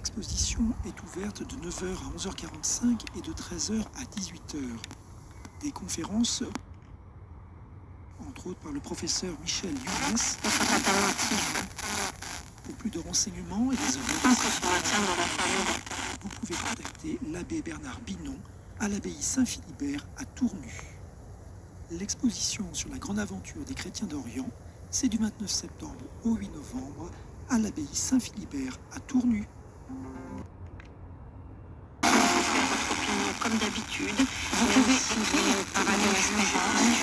L'exposition est ouverte de 9 h à 11 h 45 et de 13 h à 18 h. Des conférences, entre autres par le professeur Michel Younes. Pour plus de renseignements et des vous pouvez contacter l'abbé Bernard Binon à l'abbaye Saint-Philibert à Tournu. L'exposition sur la grande aventure des chrétiens d'Orient, c'est du 29 septembre au 8 novembre à l'abbaye Saint-Philibert à Tournu. Votre opinion comme d'habitude. Vous pouvez écrire par avenue Saint-Étienne.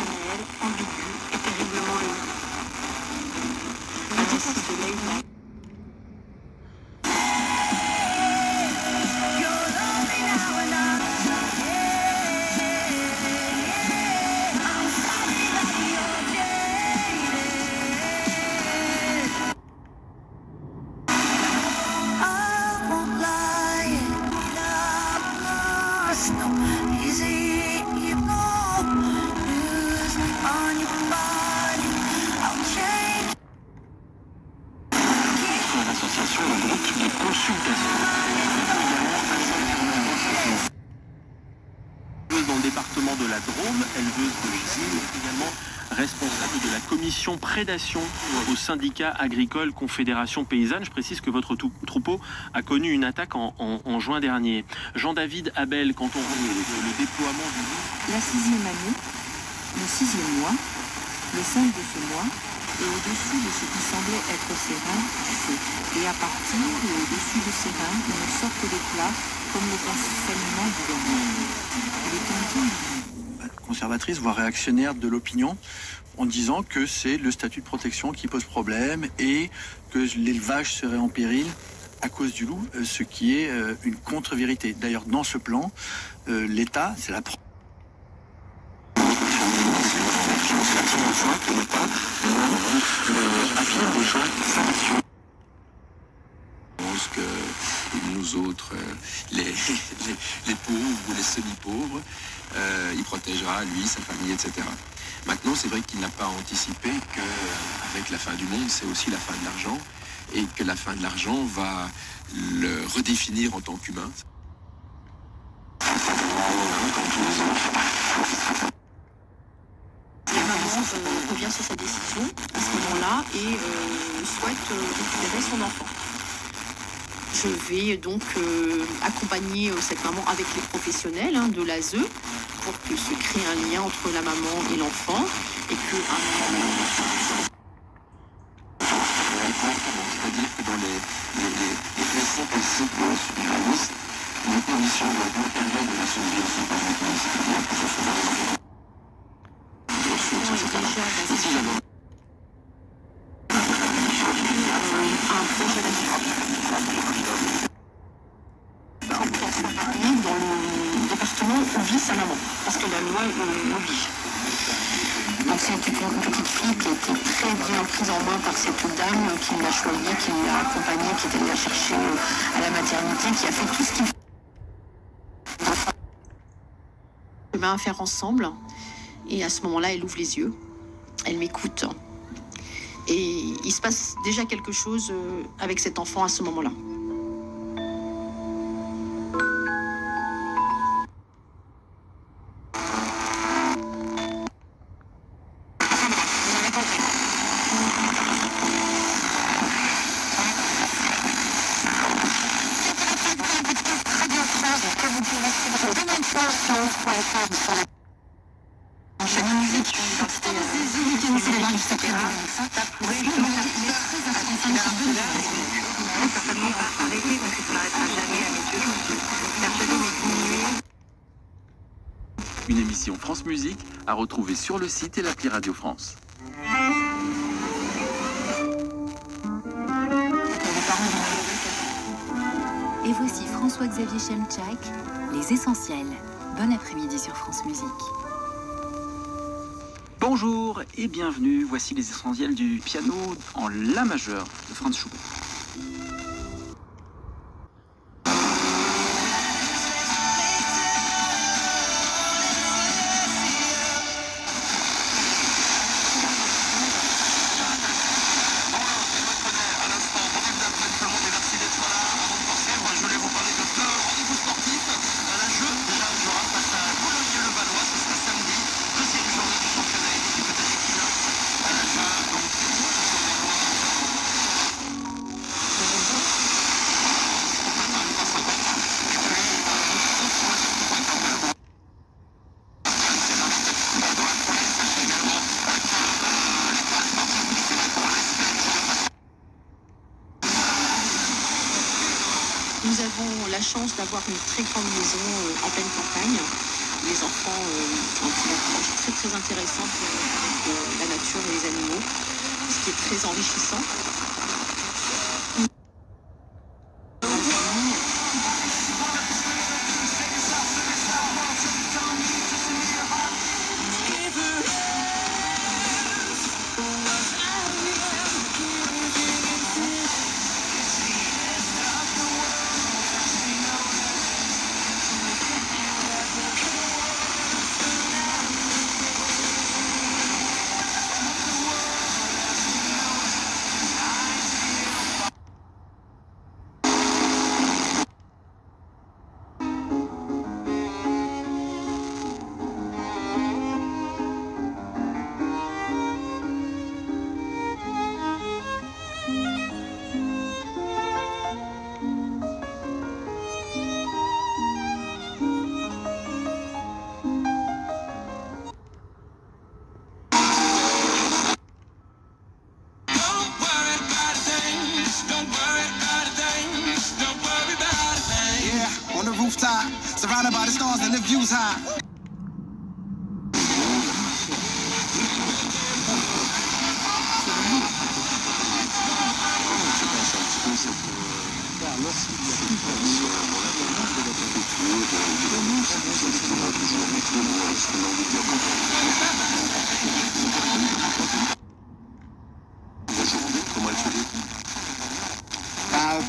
Rationnel, ambigu et terriblement ému. Ainsi de Leïla. Dans le département de la Drôme, éleveuse de gilles, également responsable de la commission prédation au syndicat agricole Confédération Paysanne. Je précise que votre troupeau a connu une attaque en juin dernier. Jean-David Abel, quand on voit le déploiement du loup... La 6e année, le 6e mois, le 5 de ce mois, et au-dessus de ce qui semblait être ses reins, du feu. Et à partir et au-dessus de ses reins, une sorte d'éclat, comme le salement du vermeil. Conservatrice, voire réactionnaire de l'opinion, en disant que c'est le statut de protection qui pose problème et que l'élevage serait en péril à cause du loup, ce qui est une contre-vérité. D'ailleurs, dans ce plan, l'État, c'est la que nous autres, les pauvres ou les semi-pauvres, il protégera lui, sa famille, etc. Maintenant, c'est vrai qu'il n'a pas anticipé qu'avec la fin du monde, c'est aussi la fin de l'argent, et que la fin de l'argent va le redéfinir en tant qu'humain. La maman revient sur sa décision à ce moment-là et souhaite récupérer son enfant. Je vais donc accompagner cette maman avec les professionnels de l'ASE pour que se crée un lien entre la maman et l'enfant et que c'est-à-dire que dans les récits séquences surréalistes, les conditions de la période de la survie sont pas maintenant, c'est-à-dire que ce sont des dans le département où vit sa maman, parce que la loi l'oblige. Donc c'est une petite fille qui a été très bien prise en main par cette dame qui l'a choisie, qui l'a accompagnée, qui est allée la chercher à la maternité, qui a fait tout ce qu'il faut. À faire ensemble, et à ce moment-là, elle ouvre les yeux, elle m'écoute, et il se passe déjà quelque chose avec cet enfant à ce moment-là. Une émission France Musique à retrouver sur le site et l'appli Radio France. Et voici François-Xavier Chemchak, Les Essentiels. Bon après-midi sur France Musique. Bonjour et bienvenue, voici les essentiels du piano en La majeur de Franz Schubert. la chance d'avoir une très grande maison en pleine campagne. Les enfants ont une approche très très intéressante avec la nature et les animaux, ce qui est très enrichissant. Surrounded by the stars and the views high.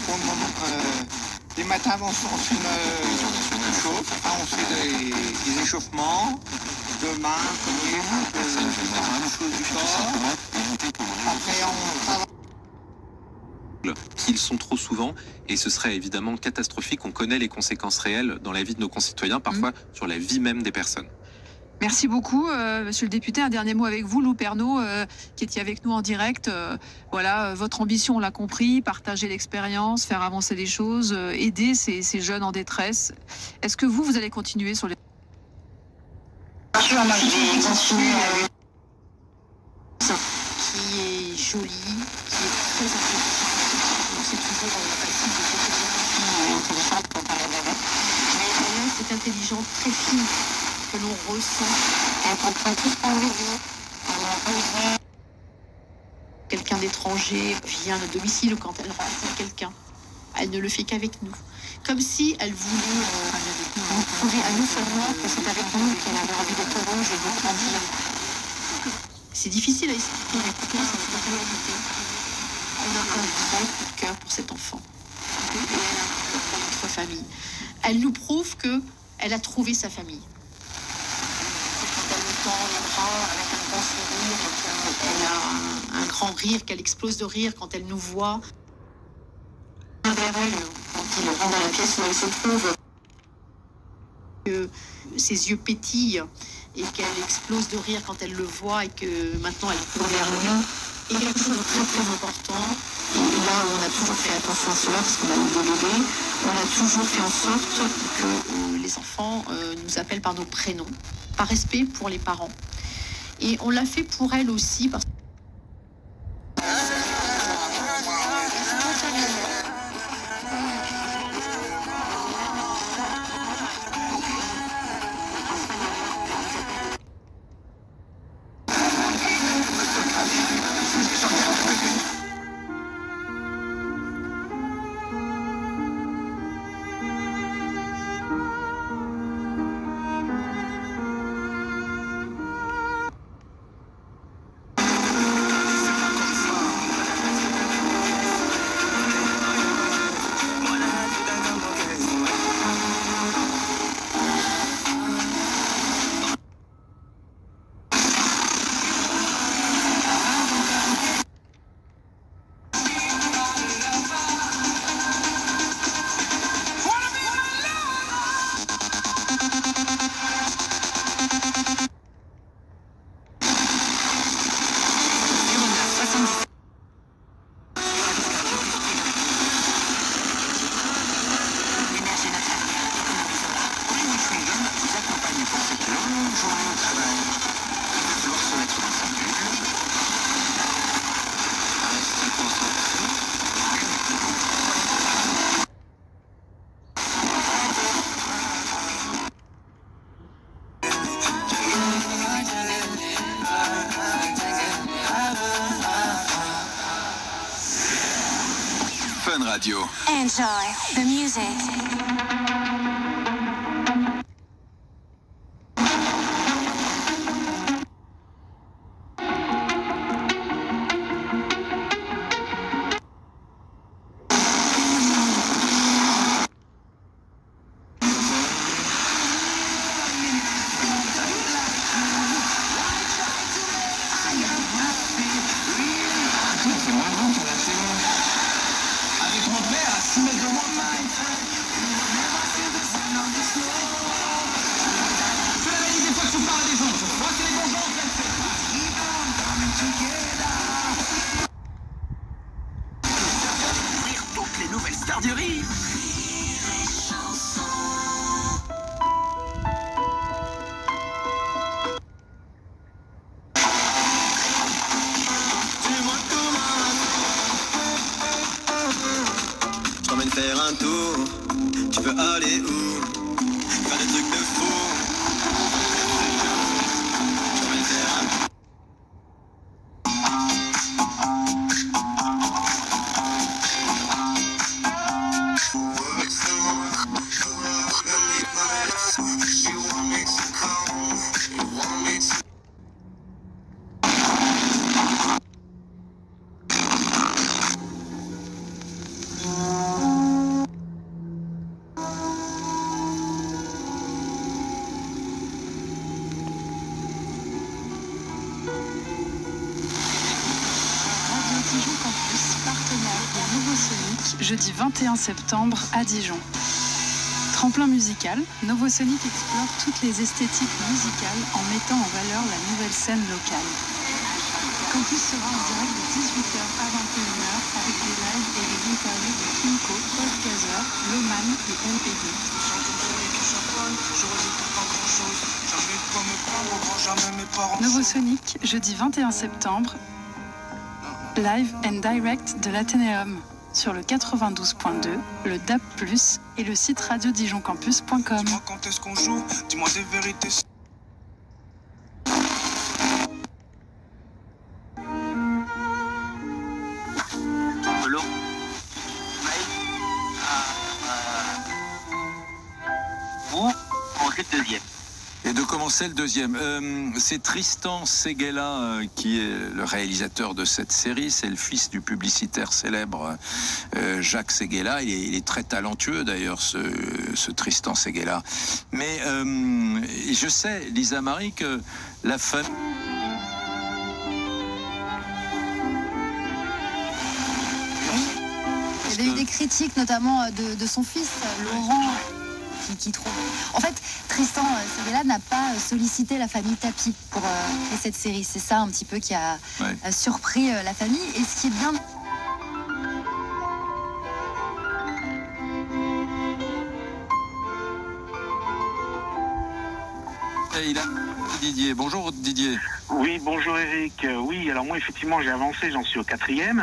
Pour le moment, les matins, on fait une chauffe, on fait des échauffements, de main, du corps. Après, Qu'ils sont trop souvent, et ce serait évidemment catastrophique. On connaît les conséquences réelles dans la vie de nos concitoyens, parfois sur la vie même des personnes. Merci beaucoup, monsieur le député. Un dernier mot avec vous, Lou Pernaut, qui étiez avec nous en direct. Voilà, votre ambition, on l'a compris, partager l'expérience, faire avancer les choses, aider ces jeunes en détresse. Est-ce que vous allez continuer sur les... Bien sûr, moi je vais continuer avec qui est jolie, qui est très intéressante. C'est toujours facile de faire intelligente quand on parle avec. Mais elle a cette intelligence très fine que l'on ressent. Elle comprend tout ce qu'on lui dit. Quelqu'un d'étranger vient au domicile quand elle rencontre quelqu'un. Elle ne le fait qu'avec nous. Comme si elle voulait prouver à nous seulement que c'est avec nous qu'elle avait envie d'être heureuse et de grandir. C'est difficile à expliquer, mais pourtant c'est une réalité. On a un vrai coup de cœur pour cet enfant. Et pour notre famille. Elle nous prouve qu'elle a trouvé sa famille. Quand elle nous tend les bras avec un grand sourire, elle a un grand rire, qu'elle explose de rire quand elle nous voit. Vers elle, quand il rentre dans la pièce où elle se trouve, que ses yeux pétillent et qu'elle explose de rire quand elle le voit et que maintenant elle court vers nous. Et quelque chose de très très important, et là on a toujours fait attention à cela parce qu'on a eu des bébés, on a toujours fait en sorte que les enfants nous appellent par nos prénoms, par respect pour les parents. Et on l'a fait pour elle aussi parce que Radio. Enjoy the music. Avec mon père à 6 mètres de moi. Je l'avais dit des fois que je parle des gens. Je crois que les bons gens ne le font pas. Découvrir toutes les nouvelles stars du rire. Faire un tour, tu veux aller où? Faire des trucs de fou. Je vais faire un Dijon Campus, partenaire de Nouveau Sonic, jeudi 21 septembre à Dijon. Tremplin musical, Nouveau Sonic explore toutes les esthétiques musicales en mettant en valeur la nouvelle scène locale. Campus sera en direct de 18h à 21h avec des lives et des interviews de Kimco, Paul Gazer, Loman et LPD. Nouveau Sonic, jeudi 21 septembre, live and direct de l'Athénéum sur le 92.2, le DAB+, et le site radiodijoncampus.com. Dis-moi quand est-ce qu'on joue, dis-moi des vérités. Vous mangez le deuxième. Et de commencer le deuxième. C'est Tristan Seguela qui est le réalisateur de cette série. C'est le fils du publicitaire célèbre Jacques Seguela. Il est très talentueux d'ailleurs, ce Tristan Seguela. Mais je sais, Lisa Marie, que la famille... Il y avait eu des critiques, notamment de son fils, Laurent, qui trouve... En fait, Tristan Seguela n'a pas sollicité la famille Tapi pour créer cette série. C'est ça un petit peu qui a surpris la famille. Et ce qui est bien... Et il a... Didier. Bonjour Didier. Oui, bonjour Eric. Oui, alors moi effectivement j'ai avancé, j'en suis au 4e,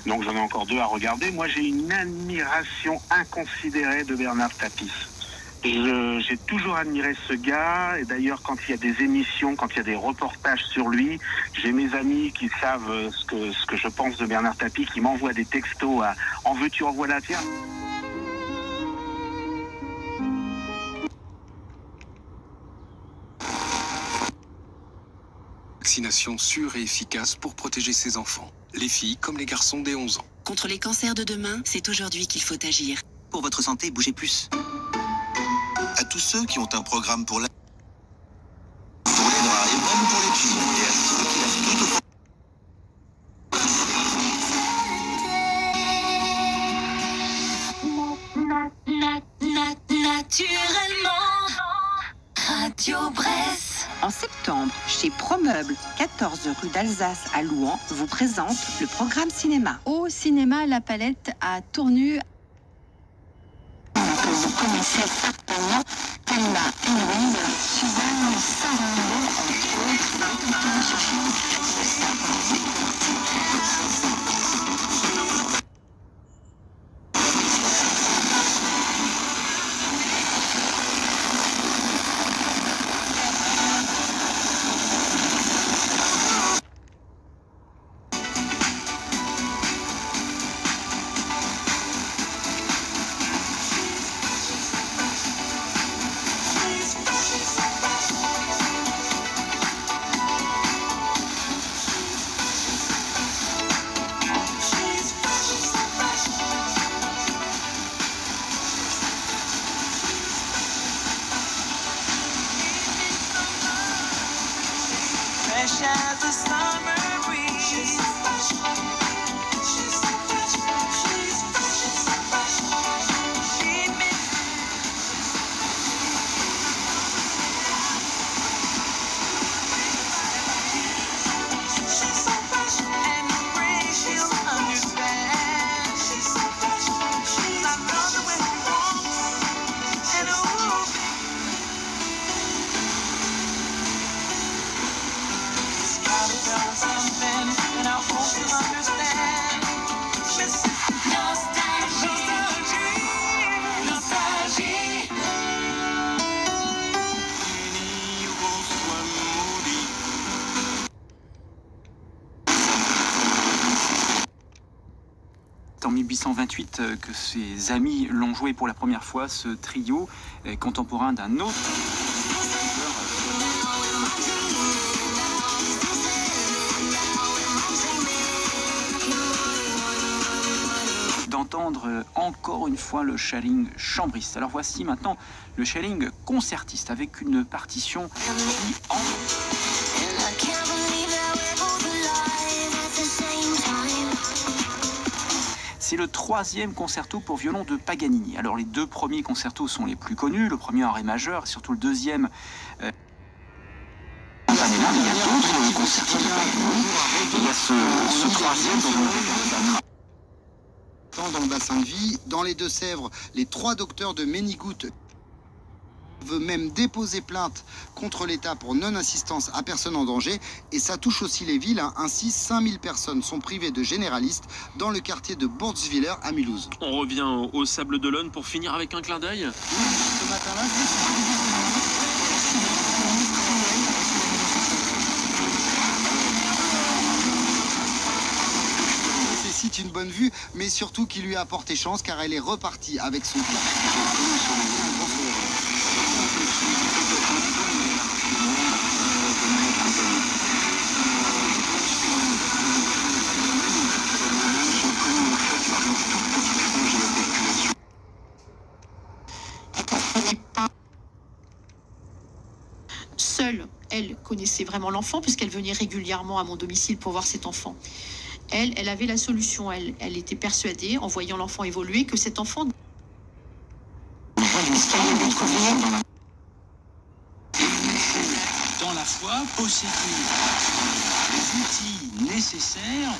donc j'en ai encore 2 à regarder. Moi j'ai une admiration inconsidérée de Bernard Tapie. J'ai toujours admiré ce gars, et d'ailleurs quand il y a des émissions, quand il y a des reportages sur lui, j'ai mes amis qui savent ce que je pense de Bernard Tapie, qui m'envoient des textos à « En veux-tu, en voilà, tiens ». Vaccination sûre et efficace pour protéger ses enfants, les filles comme les garçons dès 11 ans. Contre les cancers de demain, c'est aujourd'hui qu'il faut agir. Pour votre santé, bougez plus. À tous ceux qui ont un programme pour la... pour les draps et même pour les jeans, et à ceux qui lèvent tout au... Naturellement, Radio Bresse. En septembre, chez Promeuble, 14 rue d'Alsace à Louhans, vous présente le programme cinéma. Au cinéma La Palette à Tournu. Que vous connaissez certainement, Thelma et Louise, Suzanne Sarandon, entre fresh as a summer breeze. She's so fresh. She's so fresh. She's fresh. She's so fresh. She makes she's so fresh and free. She'll understand. She's so fresh. She's I love the way she walks. And ooh. Gotta tell her something, and I hope you understand. Nostalgie, nostalgie. C'est en 1828 que ses amis l'ont joué pour la première fois, ce trio contemporain d'un autre. D'entendre encore une fois le Schelling chambriste. Alors voici maintenant le Schelling concertiste avec une partition qui en... C'est le 3e concerto pour violon de Paganini. Alors les 2 premiers concertos sont les plus connus, le premier en ré majeur et surtout le deuxième... Il y a d'autres concertos de Paganini, il y a ce 3e dans le bassin de vie, dans les Deux-Sèvres, les 3 docteurs de Ménigout veulent même déposer plainte contre l'État pour non-assistance à personne en danger, et ça touche aussi les villes. Ainsi, 5000 personnes sont privées de généralistes dans le quartier de Bourtzwiller à Mulhouse. On revient au Sable d'Olonne pour finir avec un clin d'œil. Ce matin-là, c'est une bonne vue, mais surtout qui lui a apporté chance car elle est repartie avec son plat. Seule, elle connaissait vraiment l'enfant puisqu'elle venait régulièrement à mon domicile pour voir cet enfant. Elle avait la solution. Elle était persuadée, en voyant l'enfant évoluer, que cet enfant... Dans la foi, posséder les outils nécessaires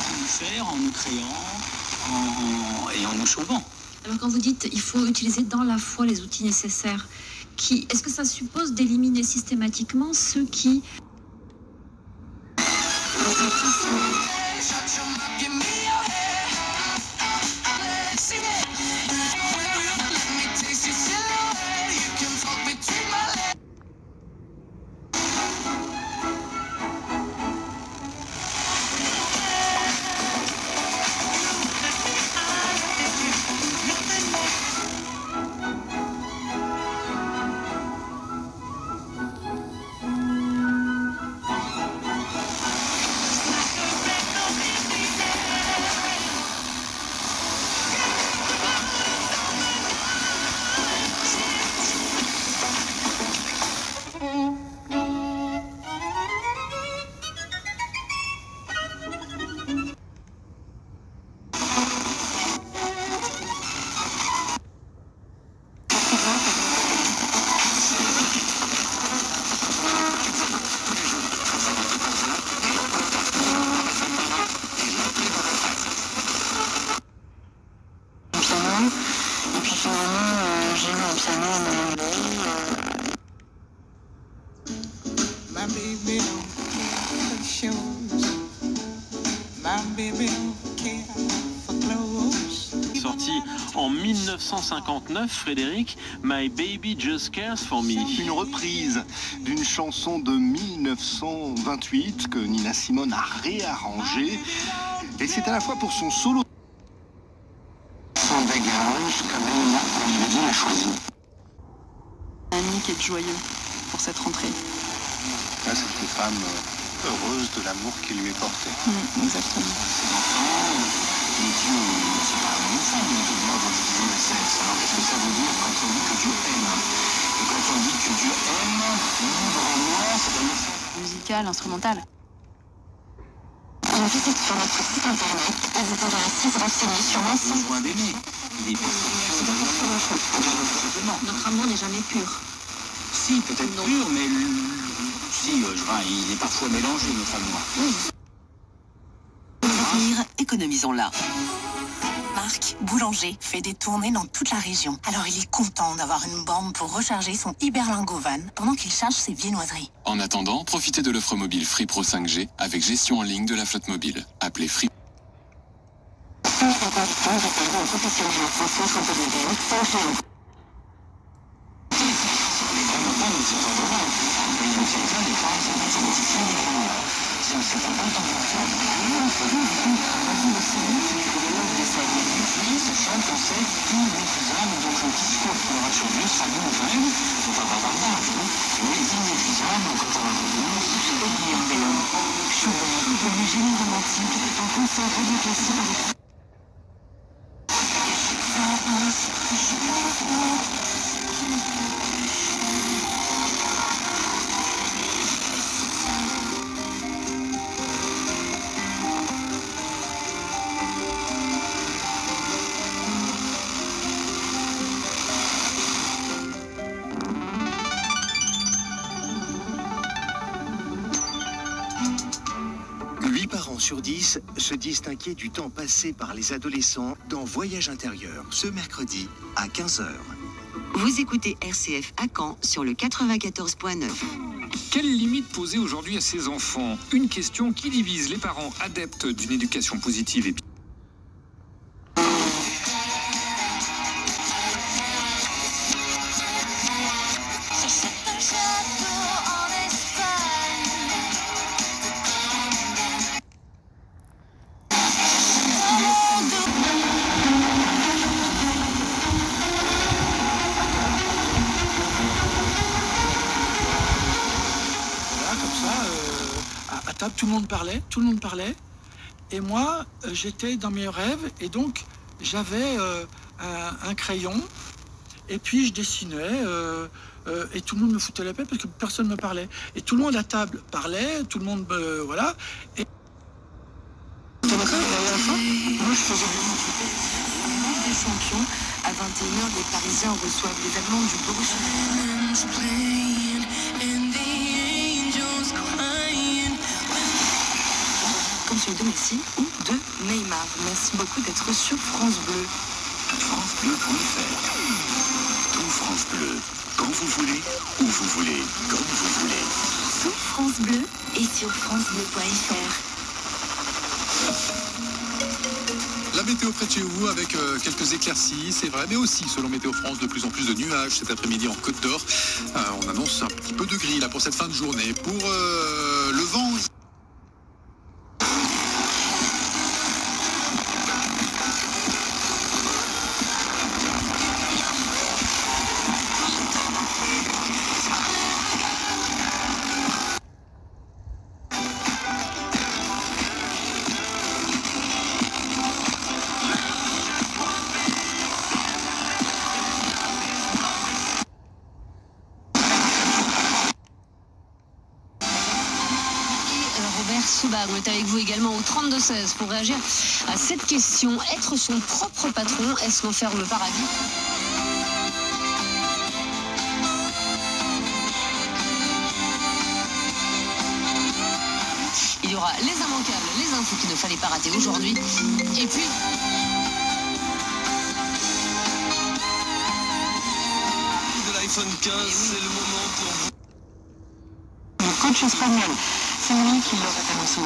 pour nous faire en nous créant et en nous sauvant. Alors quand vous dites il faut utiliser dans la foi les outils nécessaires, est-ce que ça suppose d'éliminer systématiquement ceux qui... Sorti en 1959, Frédéric, My Baby Just Cares for Me. Une reprise d'une chanson de 1928 que Nina Simone a réarrangée. Et c'est à la fois pour son solo. Son bagage, comme Nina l'a choisi. Annick est joyeux pour cette rentrée. Là, c'est une femme heureuse de l'amour qui lui est porté. Exactement. Et Dieu, c'est pas une femme, Dieu demande de diviser le sexe. Alors qu'est-ce que ça veut dire quand on dit que Dieu aime? quand on dit que Dieu aime, librement, c'est-à-dire Musical, instrumental. Je visite sur notre site internet et vous pourrez ainsi vous renseigner sur l'ensemble. besoin d'aimer. Il est Notre amour n'est jamais pur. Si, peut-être pur, mais il est parfois mélangé, notre amour. Avenir, économisons-la. Marc, boulanger, fait des tournées dans toute la région. Alors il est content d'avoir une borne pour recharger son Iberlingo van pendant qu'il charge ses viennoiseries. En attendant, profitez de l'offre mobile Free Pro 5G avec gestion en ligne de la flotte mobile. Appelez Free. Le génie romantique est un concert radio classique avec... Sur 10 se disent inquiets du temps passé par les adolescents dans Voyage intérieur, ce mercredi à 15h. Vous écoutez RCF à Caen sur le 94.9. Quelle limite poser aujourd'hui à ses enfants? Une question qui divise les parents adeptes d'une éducation positive et tout le monde parlait, et moi j'étais dans mes rêves, et donc j'avais un crayon, et puis je dessinais, et tout le monde me foutait la paix parce que personne ne me parlait, et tout le monde à table parlait, tout le monde voilà, et à la fin, moi je faisais Ligue des Champions, à 21h, les Parisiens reçoivent les Allemands du Borussia. Comme celui de Messi ou de Neymar. Merci beaucoup d'être sur France Bleu. FranceBleu.fr. Tout France Bleu. Quand vous voulez, où vous voulez, comme vous voulez. Tout France Bleu et sur FranceBleu.fr. La météo près de chez vous avec quelques éclaircies, c'est vrai, mais aussi, selon Météo France, de plus en plus de nuages cet après-midi en Côte d'Or. On annonce un petit peu de gris là pour cette fin de journée. Pour le vent... On est avec vous également au 32-16 pour réagir à cette question. Être son propre patron, est-ce l'enfer ou le paradis? Il y aura les immanquables, les infos qu'il ne fallait pas rater aujourd'hui. Et puis... de l'iPhone 15, c'est le moment pour vous. Le coach espagnol, c'est lui qui l'aurait annoncé.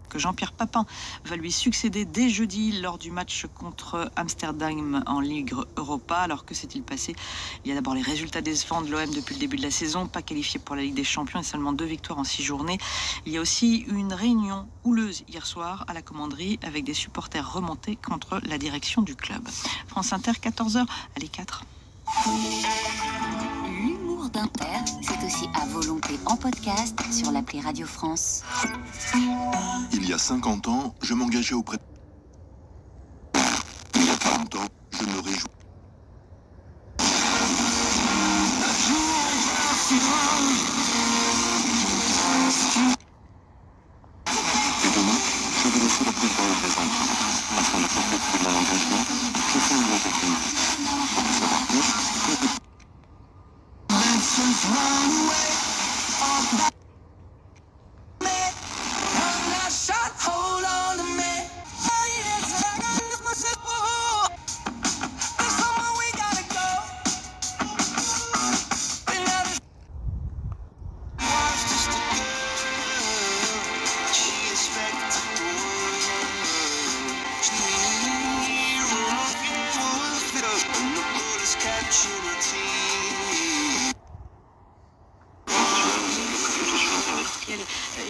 Que Jean-Pierre Papin va lui succéder dès jeudi lors du match contre Amsterdam en Ligue Europa. Alors que s'est-il passé? Il y a d'abord les résultats décevants de l'OM depuis le début de la saison, pas qualifié pour la Ligue des Champions et seulement 2 victoires en 6 journées. Il y a aussi une réunion houleuse hier soir à la commanderie avec des supporters remontés contre la direction du club. France Inter, 14h, allez 4. L'humour d'Inter, c'est aussi à volonté en podcast sur l'appli Radio France. Il y a 50 ans, je m'engageais auprès Il y a 40 ans, je me réjouis. Je vais laisser le plus de représentants. Afin de compléter mon engagement, je formulerai quelques mots. Pour en savoir plus,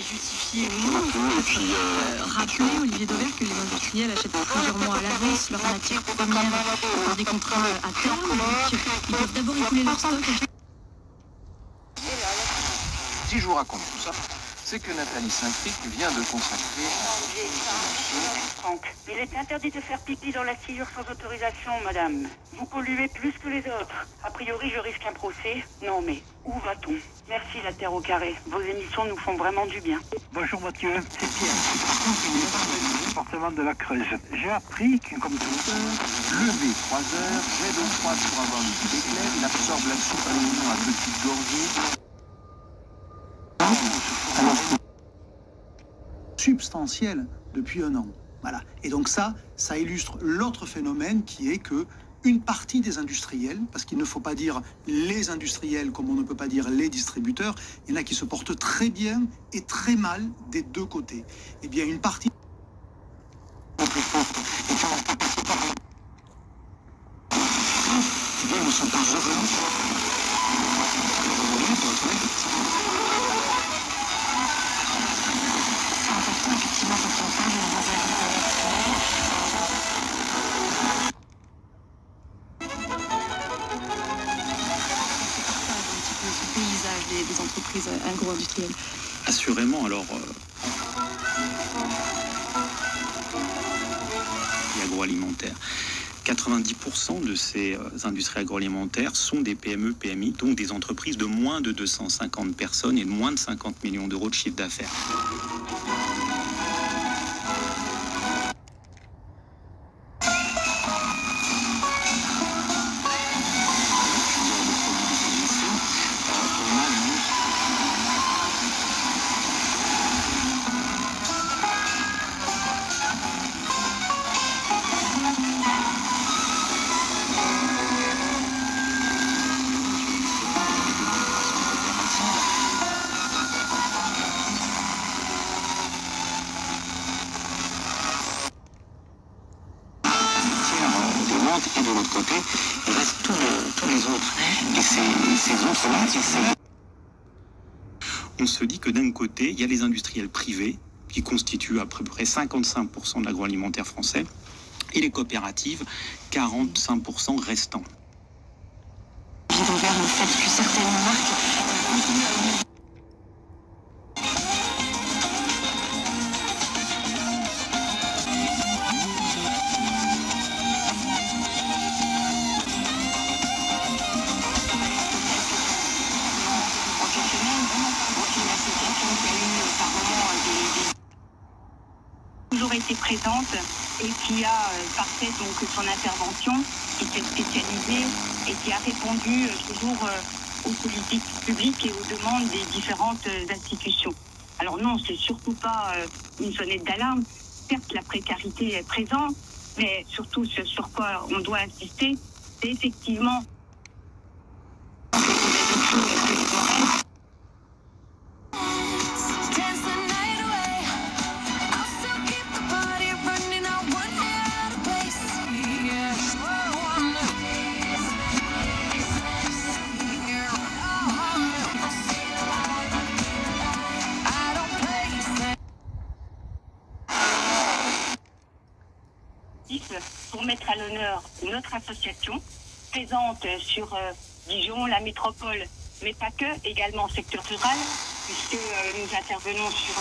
justifié ou non. Rappeler, Olivier Dauvert, que les industriels achètent plusieurs mois à l'avance leurs matières premières par des contrats à terme. Donc, ils doivent d'abord écouler leur stock. Si je vous raconte tout ça, c'est que Nathalie Saint-Cric vient de consacrer Franck, il est interdit de faire pipi dans la sciure sans autorisation, madame. Vous polluez plus que les autres. A priori, je risque un procès. Non, mais où va-t-on? Merci, la Terre au carré. Vos émissions nous font vraiment du bien. Bonjour Mathieu, c'est Pierre. Département de la Creuse. J'ai appris qu'une comme tout, lever 3 heures, jet d'eau froide pour avoir une petite éclair, il absorbe la soupe à l'oignon à petites gorgées. Substantiel depuis un an. Voilà. Et donc ça illustre l'autre phénomène qui est que une partie des industriels, parce qu'il ne faut pas dire les industriels comme on ne peut pas dire les distributeurs, il y en a qui se portent très bien et très mal des deux côtés. Eh bien, une partie... nous sommes pas revenus. Effectivement, quand on parle de ce paysage des entreprises agro-industrielles. Assurément, alors... agroalimentaire. 90% de ces industries agroalimentaires sont des PME, PMI, donc des entreprises de moins de 250 personnes et de moins de 50 millions d'euros de chiffre d'affaires. Et de l'autre côté, il reste tous les autres. Et ces autres-là, on se dit que d'un côté, il y a les industriels privés, qui constituent à peu près 55% de l'agroalimentaire français, et les coopératives, 45% restants. J'ai ouvert le fait que certaines marques continuent à... toujours été présente et qui a parfait donc son intervention, qui était spécialisée et qui a répondu toujours aux politiques publiques et aux demandes des différentes institutions. Alors non, c'est surtout pas une sonnette d'alarme. Certes, la précarité est présente, mais surtout ce sur quoi on doit insister, c'est effectivement pour mettre à l'honneur notre association, présente sur Dijon, la métropole, mais pas que, également secteur rural, puisque nous intervenons sur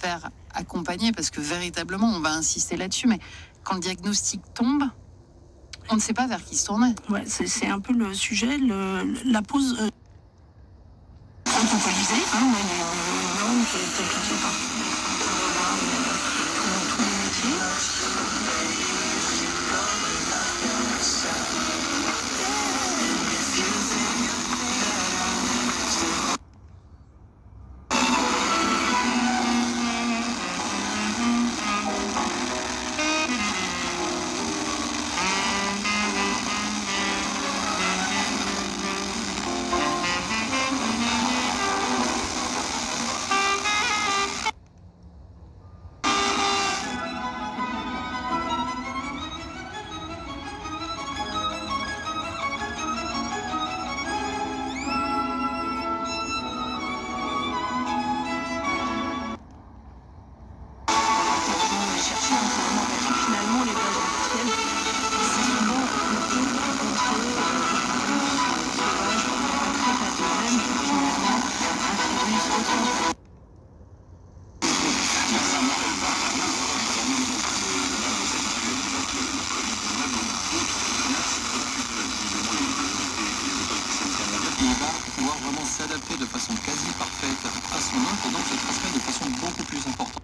faire accompagner, parce que véritablement, on va insister là-dessus, mais quand le diagnostic tombe, on ne sait pas vers qui se tourner. Ouais, c'est un peu le sujet, la pause protocolisée, hein, on a une norme qui est appliquée par tous les métiers. De façon quasi parfaite à son œuvre et donc se transmet de façon beaucoup plus importante.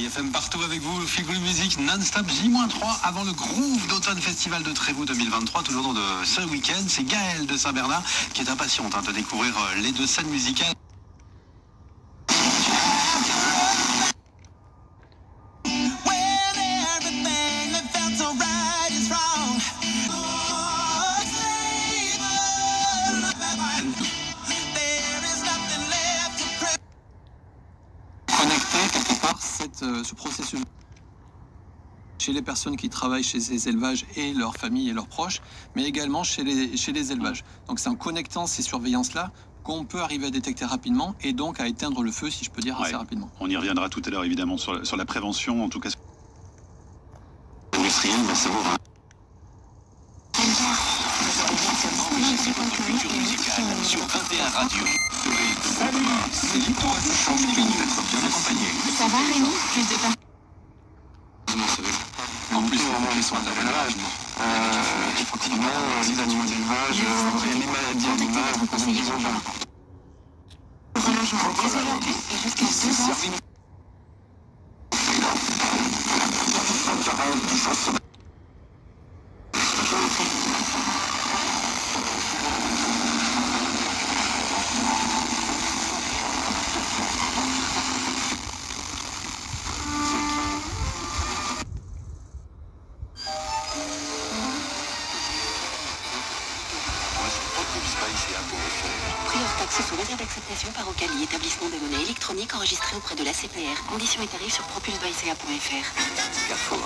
FM partout avec vous, Feel Good Music non-stop J-3 avant le Groove d'Automne Festival de Trévoux 2023, toujours de ce week-end. C'est Gaëlle de Saint-Bernard qui est impatiente de découvrir les deux scènes musicales. Ce processus chez les personnes qui travaillent chez ces élevages et leurs familles et leurs proches, mais également chez les élevages. Donc c'est en connectant ces surveillances-là qu'on peut arriver à détecter rapidement et donc à éteindre le feu, si je peux dire, assez rapidement. On y reviendra tout à l'heure évidemment sur la prévention, en tout cas. Industriel, mais c'est bon. Culture musicale sur 21 Radio. Salut, c'est Libre, chance d'être bien accompagné. Ça va Rémi? Plus de temps. En plus, les soins d'élevage, effectivement, les animaux d'élevage et les maladies animales, vous conseillez aux gens. Relogement dès aujourd'hui et jusqu'à 2 ans. Sous réserve d'acceptation par Ocali, établissement des monnaies électroniques enregistré auprès de l'ACPR. Conditions et tarifs sur propulsebyca.fr. Carrefour.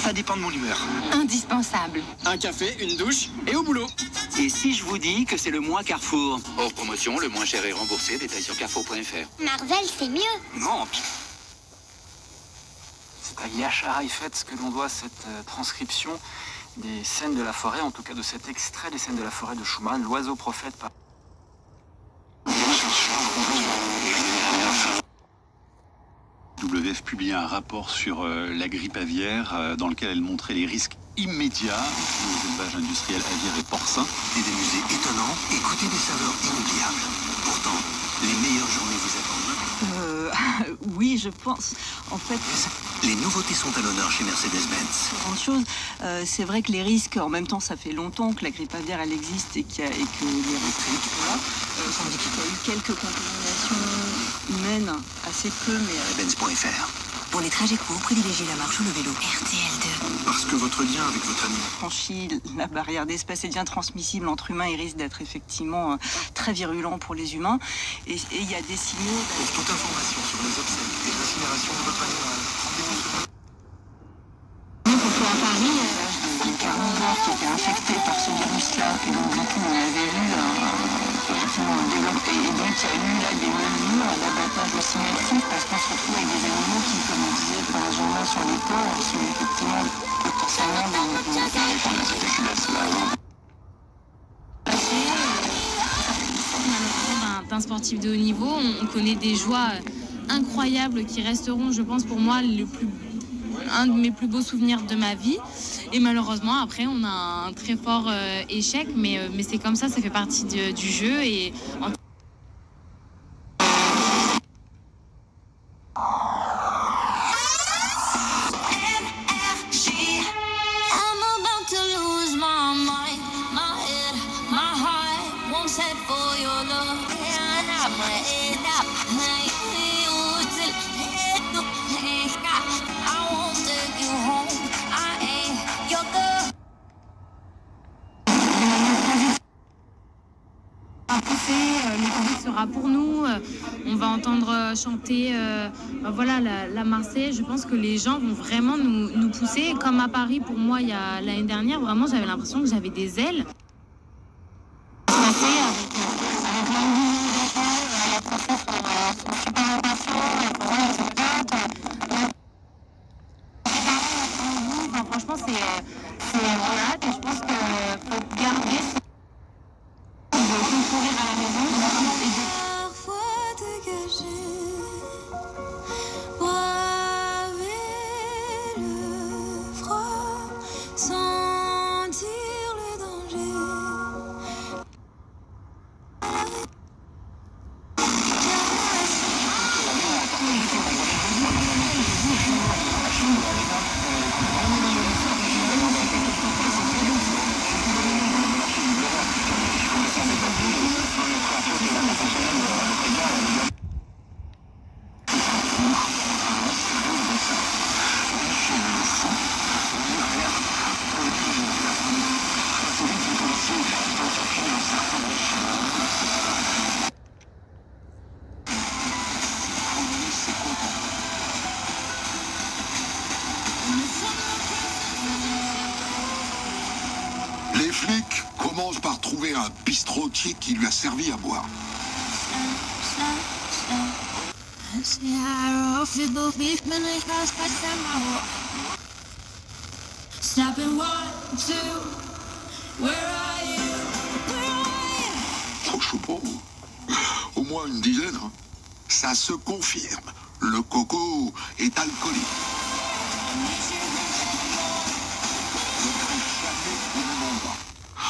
Ça dépend de mon humeur. Indispensable. Un café, une douche et au boulot. Et si je vous dis que c'est le mois Carrefour? Hors promotion, le moins cher est remboursé. Détails sur carrefour.fr. Marvel, c'est mieux. Non. C'est à Yashar Haïfet que l'on doit cette transcription des scènes de la forêt, en tout cas de cet extrait des scènes de la forêt de Schumann, l'oiseau prophète. WF publiait un rapport sur la grippe aviaire dans lequel elle montrait les risques immédiat aux élevages industriels aviaires et porcins. Et des musées étonnants, écoutez des saveurs inoubliables. Pourtant, les meilleures journées vous attendent. Oui, je pense. En fait, Les nouveautés sont à l'honneur chez Mercedes-Benz. grande chose. C'est vrai que les risques, en même temps, ça fait longtemps que la grippe aviaire, elle existe et que les risques, voilà. Sans dire qu'il y a eu quelques contaminations humaines, assez peu, mais... Benz.fr. Pour les trajets courts, privilégiez la marche ou le vélo. RTL2. Parce que votre lien avec votre ami. Franchit la barrière d'espèces et bien transmissible entre humains, il risque d'être effectivement très virulent pour les humains. Et il y a des signaux... Pour toute information sur les obsèques et l'incinération de votre animal, rendez-vous sur... Surtout à Paris, des carnivores qui étaient infectés par ce virus-là, et donc du coup on avait eu développé, et donc il y a eu là des mesures d'abattage aussi massif parce qu'on se retrouve avec des animaux qui, comme on disait pour les journaux sur les ports, qui sont effectivement potentiellement d'un sportif de haut niveau, on connaît des joies incroyables qui resteront, je pense, pour moi, un de mes plus beaux souvenirs de ma vie. Et malheureusement, après, on a un très fort échec, mais c'est comme ça fait partie du jeu. Et le public sera pour nous, on va entendre chanter voilà, la Marseillaise. Je pense que les gens vont vraiment nous pousser. Comme à Paris, pour moi, l'année dernière, vraiment, j'avais l'impression que j'avais des ailes. Franchement, c'est voilà, et je pense qu'il faut garder concourir à la maison et de... Parfois dégagé, braver le froid, sentir le danger. Les flics commencent par trouver un bistrotier qui lui a servi à boire. Franchement, au moins une dizaine. Hein. Ça se confirme. Le coco est alcoolique.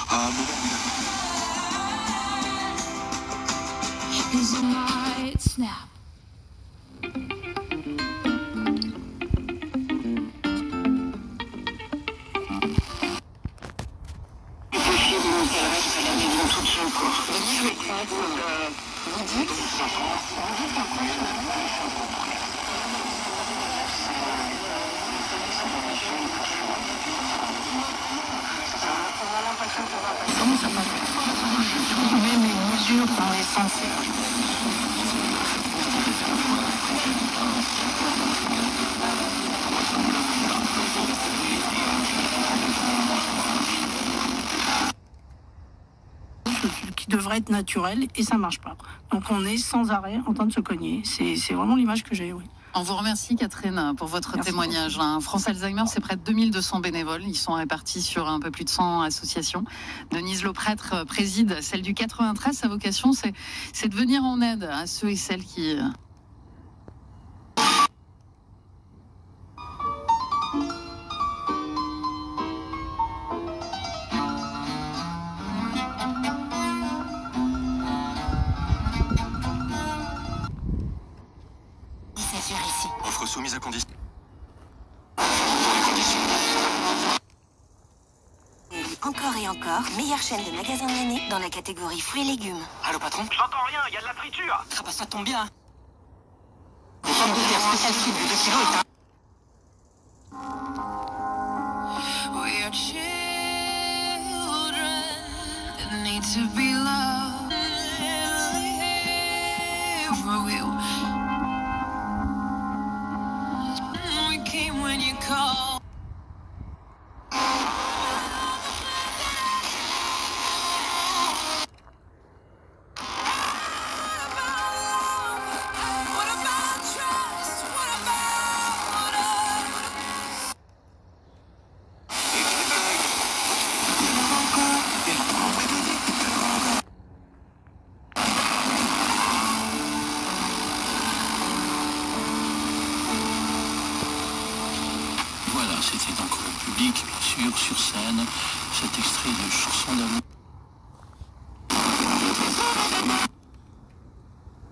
À un moment, même les mesures dans les sens. Qui devrait être naturel et ça marche pas. Donc on est sans arrêt en train de se cogner. C'est vraiment l'image que j'ai, oui. On vous remercie Catherine pour votre témoignage. France Alzheimer, c'est près de 2200 bénévoles. Ils sont répartis sur un peu plus de 100 associations. Denise Lauprêtre préside celle du 93. Sa vocation, c'est de venir en aide à ceux et celles qui... investir ici. Offre soumise à condition. Encore et encore, meilleure chaîne de magasins de l'année dans la catégorie fruits et légumes. Allô patron? J'entends rien, il y a de la friture. Ah bah ça tombe bien. Le pomme de terre spécial cible de 2 kilos est un... We are children that need to be loved. We came when you called. Voilà, c'était donc le public, bien sûr, sur scène, cet extrait de Chanson d'amour.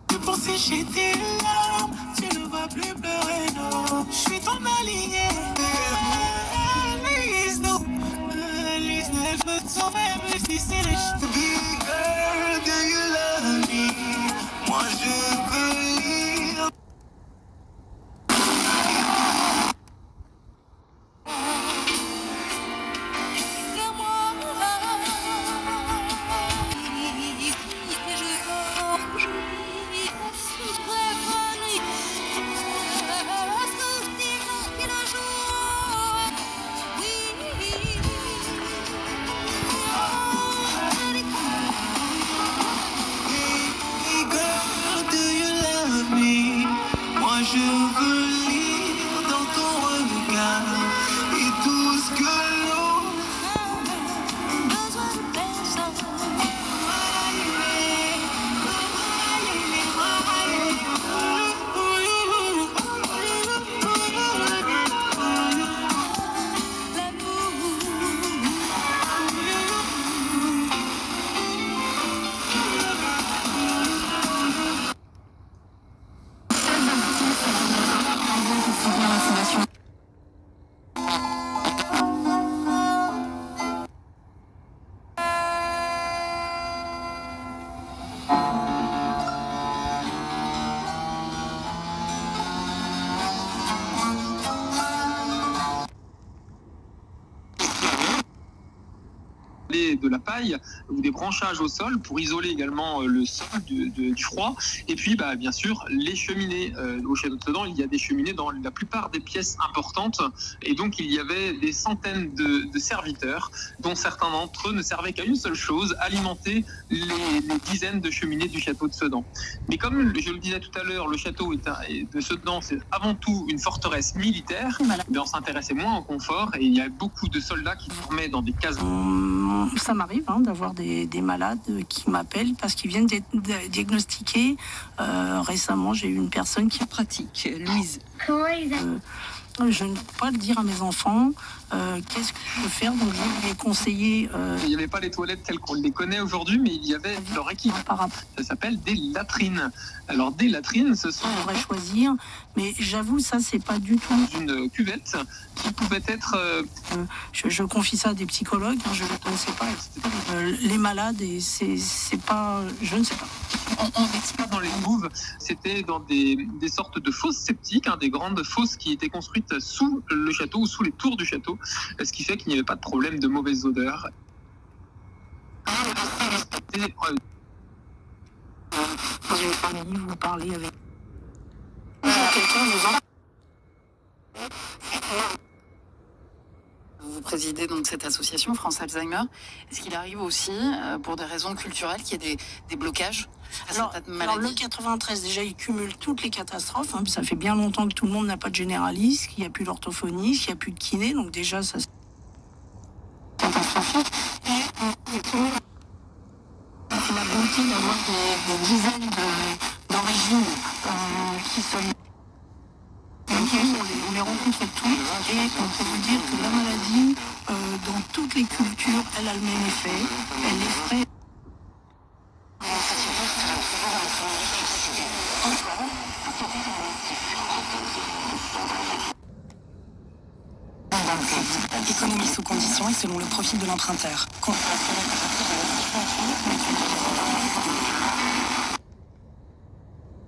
Je pensais j'étais là, tu ne vas plus pleurer, non. Je suis ton allié. Lise, je peux te sauver, mais si c'est les chutes. Big girl, do you love me? Moi je veux lire. Je veux lire dans ton regard et tout ce que l'on besoin de personne. de la paille ou des branchages au sol pour isoler également le sol du froid. Et puis, bien sûr, les cheminées. Au château de Sedan, il y a des cheminées dans la plupart des pièces importantes. Et donc, il y avait des centaines de serviteurs, dont certains d'entre eux ne servaient qu'à une seule chose, alimenter les dizaines de cheminées du château de Sedan. Mais comme je le disais tout à l'heure, le château de Sedan, c'est avant tout une forteresse militaire, on s'intéressait moins au confort et il y a beaucoup de soldats qui dormaient dans des cases. Ça m'arrive d'avoir des malades qui m'appellent parce qu'ils viennent diagnostiquer. Récemment, j'ai eu une personne qui pratique, Louise. Je ne peux pas le dire à mes enfants. Qu'est-ce que je peux faire? Donc, je vais conseiller. Il n'y avait pas les toilettes telles qu'on les connaît aujourd'hui, mais il y avait leur équipe. Ça s'appelle des latrines. Alors, des latrines, ce sont. On devrait choisir, mais j'avoue, ça, c'est pas du tout. Une cuvette qui pouvait être. Je confie ça à des psychologues, je ne sais pas. Les malades, et c'est pas. Je ne sais pas. On n'était pas dans les mouves, c'était dans des sortes de fosses sceptiques, des grandes fosses qui étaient construites sous le château ou sous les tours du château, ce qui fait qu'il n'y avait pas de problème de mauvaise odeur. Dans une famille, vous parlez avec quelqu'un, Vous présidez donc cette association France Alzheimer. Est-ce qu'il arrive aussi, pour des raisons culturelles, qu'il y ait des blocages à cette maladie? Alors, le 93, déjà, il cumule toutes les catastrophes. Ça fait bien longtemps que tout le monde n'a pas de généraliste, qu'il n'y a plus d'orthophoniste, qu'il n'y a plus de kiné. Donc déjà, ça... catastrophique. C'est la beauté d'avoir des dizaines d'origines qui sont... On les rencontre tous et on peut vous dire que la maladie, dans toutes les cultures, elle a le même effet. Elle effraie. Économie sous condition et selon le profil de l'emprunteur.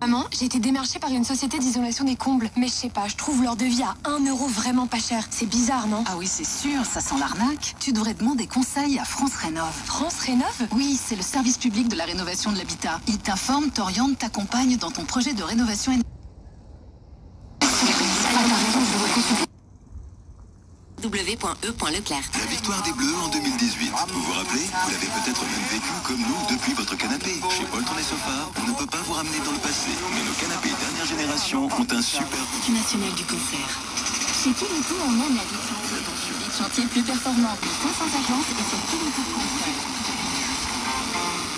Maman, j'ai été démarchée par une société d'isolation des combles. Mais je sais pas, je trouve leur devis à 1 € vraiment pas cher. C'est bizarre, non? Ah oui, c'est sûr, ça sent l'arnaque. Tu devrais demander conseil à France Rénov. France Rénov? Oui, c'est le service public de la rénovation de l'habitat. Ils t'informent, t'orientent, t'accompagnent dans ton projet de rénovation énergétique. w.e.leclerc. La victoire des Bleus en 2018. Vous vous rappelez? Vous l'avez peut-être même vécu comme nous depuis votre canapé. Chez Poltron et Sofa, on ne peut pas vous ramener dans le passé. Mais nos canapés dernière génération ont un super... National du concert. Chez Kiloto, on aime la vie. Des chantiers plus performants, plus 500 agences et sur kiloto.fr.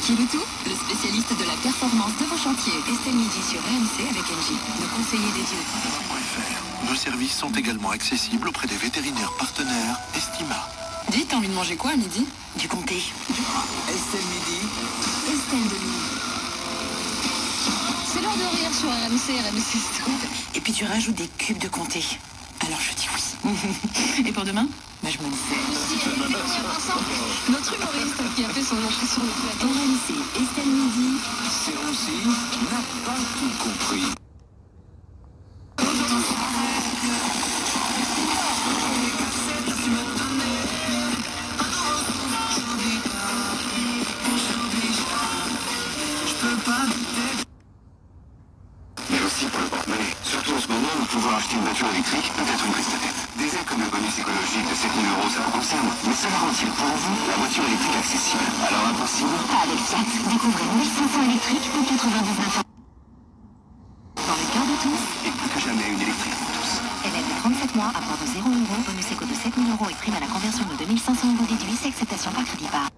Kiloto, le spécialiste de la performance de vos chantiers. Estelle Midi sur RMC avec NJ, le conseiller dédié au transport. Nos services sont également accessibles auprès des vétérinaires partenaires Estima. Dis, t'as envie de manger quoi à midi? Du comté. Estelle Midi. Estelle de Lille. C'est l'heure de rire sur RMC Stock. Et puis tu rajoutes des cubes de comté. Alors je dis oui. Et pour demain? Bah je me le fais. Notre humoriste qui a fait son entrée sur le plateau. RMC, Estelle Midi. C'est aussi n'a pas tout compris. Mais aussi pour le porte-monnaie. Surtout en ce moment où pouvoir acheter une voiture électrique peut être une prise de tête. Des aides comme le bonus écologique de 7 000 €, ça vous concerne. Mais cela rend-il pour vous la voiture électrique accessible? Alors impossible? Pas avec Fiat. Découvrez 1500 électriques pour 99 €. Dans le cœur de tous. Et plus que jamais une électrique pour tous. Élève de 37 mois, apport de 0 €, bonus éco de 7 000 € et prime à la conversion de 2 500 € déduits, c'est acceptation par crédit par.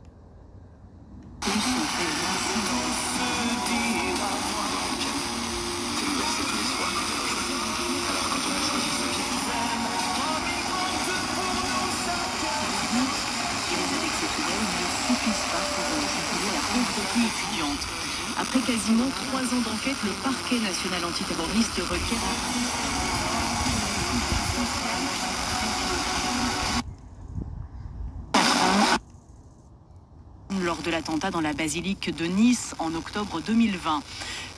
Étudiante. Après quasiment 3 ans d'enquête, le parquet national antiterroriste requiert... lors de l'attentat dans la basilique de Nice en octobre 2020.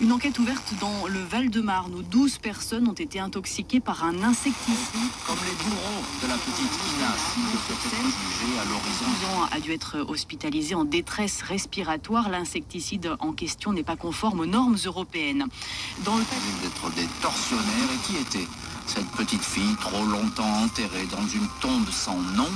Une enquête ouverte dans le Val-de-Marne où 12 personnes ont été intoxiquées par un insecticide. Comme les bourreaux de la petite Inas, qui peut être jugée à l'horizon. 12 ans a dû être hospitalisé en détresse respiratoire. L'insecticide en question n'est pas conforme aux normes européennes. Dans le d'être des tortionnaires, et qui était cette petite fille trop longtemps enterrée dans une tombe sans nom?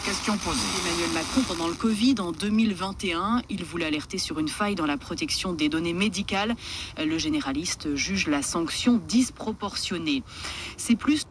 Question posée. Emmanuel Macron, pendant le Covid, en 2021, il voulait alerter sur une faille dans la protection des données médicales. Le généraliste juge la sanction disproportionnée. C'est plus...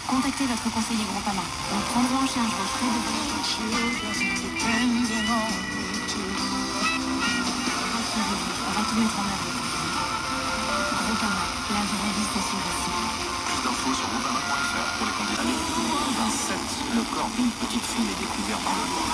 Contactez votre conseiller Groupama. Nous prendrons en charge vos frais de On va tout mettre en œuvre. Groupama, la vraie vie c'est sur ici. Plus d'infos sur groupama.fr pour les conditions. 27, le corps d'une petite fille est découvert dans le Loir.